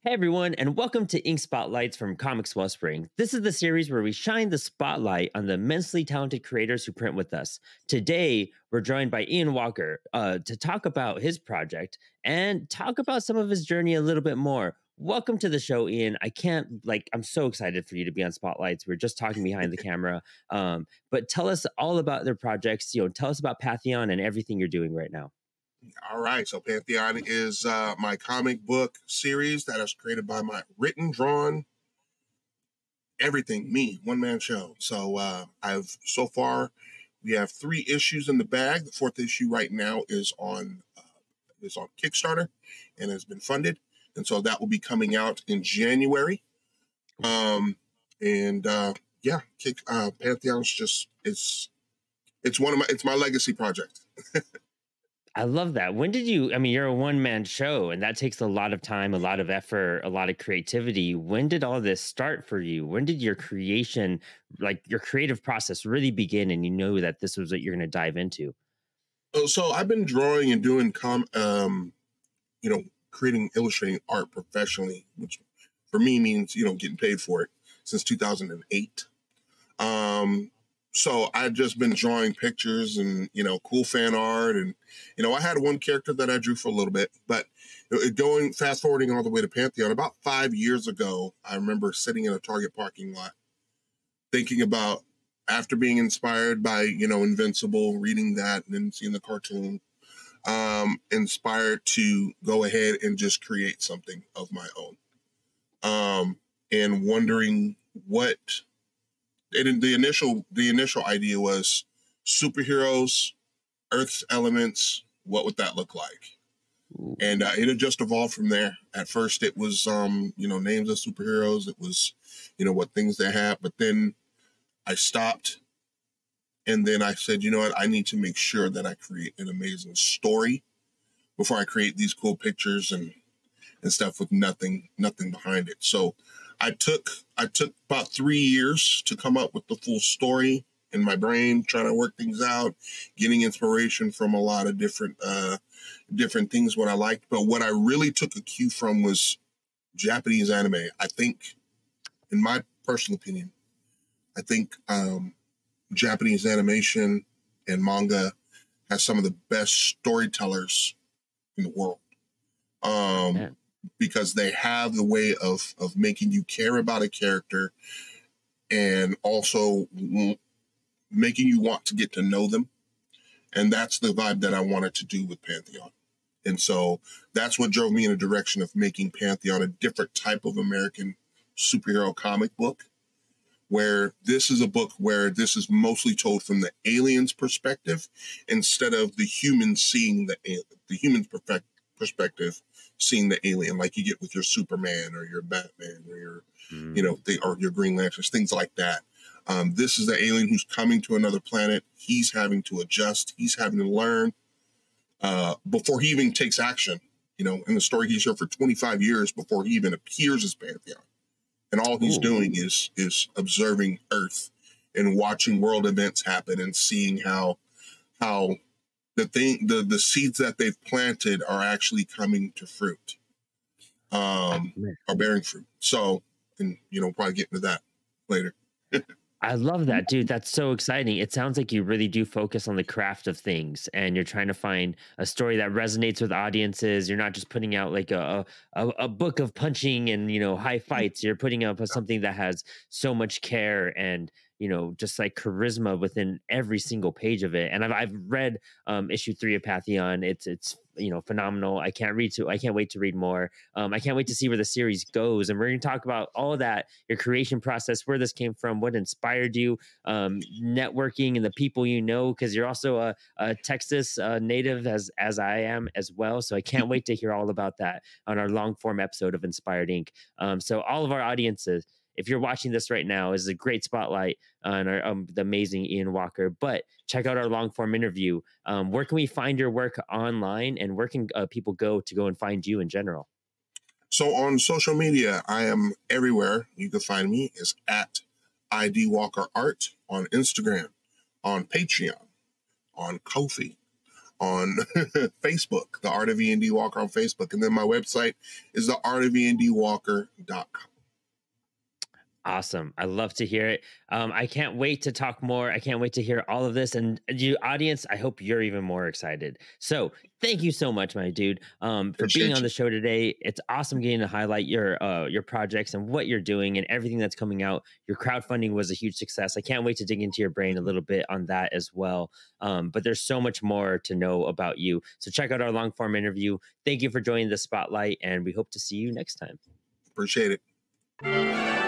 Hey everyone, and welcome to Ink Spotlights from Comix Wellspring. This is the series where we shine the spotlight on the immensely talented creators who print with us. Today, we're joined by Ian Walker to talk about his project and talk about some of his journey a little bit more. Welcome to the show, Ian. I'm so excited for you to be on Spotlights. We're just talking behind the camera, but tell us all about their projects. Tell us about Pantheon and everything you're doing right now. All right, so Pantheon is my comic book series that is created by my written, drawn, everything, me, one-man show. So so far, we have 3 issues in the bag. The 4th issue right now is on Kickstarter and has been funded. And so that will be coming out in January. Pantheon's it's my legacy project. I love that. You're a one-man show, and that takes a lot of time, a lot of effort, a lot of creativity. When did all this start for you? When did your creation, your creative process really begin, and you know that this was what you're going to dive into? So I've been drawing and doing creating, illustrating art professionally, which for me means, getting paid for it since 2008. So I've just been drawing pictures and, cool fan art. And, I had one character that I drew for a little bit, but fast forwarding all the way to Pantheon, about 5 years ago, I remember sitting in a Target parking lot thinking about, after being inspired by, Invincible, reading that and then seeing the cartoon, inspired to go ahead and just create something of my own. And wondering the initial idea was superheroes, Earth's elements. What would that look like? Ooh. And it had just evolved from there. At first, it was names of superheroes. It was what things they have. But then I stopped, and then I said, you know what? I need to make sure that I create an amazing story before I create these cool pictures and stuff with nothing behind it. So I took about 3 years to come up with the full story in my brain, trying to work things out, getting inspiration from a lot of different things, what I liked. But what I really took a cue from was Japanese anime. I think, in my personal opinion, Japanese animation and manga has some of the best storytellers in the world. Yeah. Because they have the way of making you care about a character and also making you want to get to know them. And that's the vibe that I wanted to do with Pantheon. And so that's what drove me in a direction of making Pantheon a different type of American superhero comic book, where this is a book where this is mostly told from the alien's perspective instead of the human seeing the human's perspective seeing the alien, like you get with your Superman or your Batman or your or your Green Lanterns, things like that. This is the alien who's coming to another planet. He's having to adjust. He's having to learn before he even takes action. In the story, he's here for 25 years before he even appears as Pantheon. And all he's doing is observing Earth and watching world events happen and seeing how the seeds that they've planted are actually coming to fruit, are bearing fruit. So, and probably get into that later. I love that, dude. That's so exciting. It sounds like you really do focus on the craft of things, and you're trying to find a story that resonates with audiences. You're not just putting out like a book of punching and high fights. You're putting up something that has so much care and just like charisma within every single page of it. And I've read issue 3 of Pantheon. It's phenomenal. I can't wait to read more. I can't wait to see where the series goes. And we're going to talk about all that, your creation process, where this came from, what inspired you, networking and the people because you're also a Texas native as I am as well. So I can't wait to hear all about that on our long form episode of Inspired Ink. So all of our audiences, if you're watching this right now, this is a great spotlight on the amazing Ian Walker. But check out our long form interview. Where can we find your work online, and where can people go and find you in general? So on social media, I am everywhere. You can find me is at ID Walker Art on Instagram, on Patreon, on Ko-fi, on Facebook, The Art of E&D Walker on Facebook. And then my website is theartofendwalker.com. Awesome. I love to hear it. I can't wait to talk more. I can't wait to hear all of this. And you, audience, I hope you're even more excited. So thank you so much, my dude, for being on the show today. It's awesome getting to highlight your projects and what you're doing and everything that's coming out. Your crowdfunding was a huge success. I can't wait to dig into your brain a little bit on that as well. But there's so much more to know about you. So check out our long form interview. Thank you for joining the spotlight, and we hope to see you next time. Appreciate it.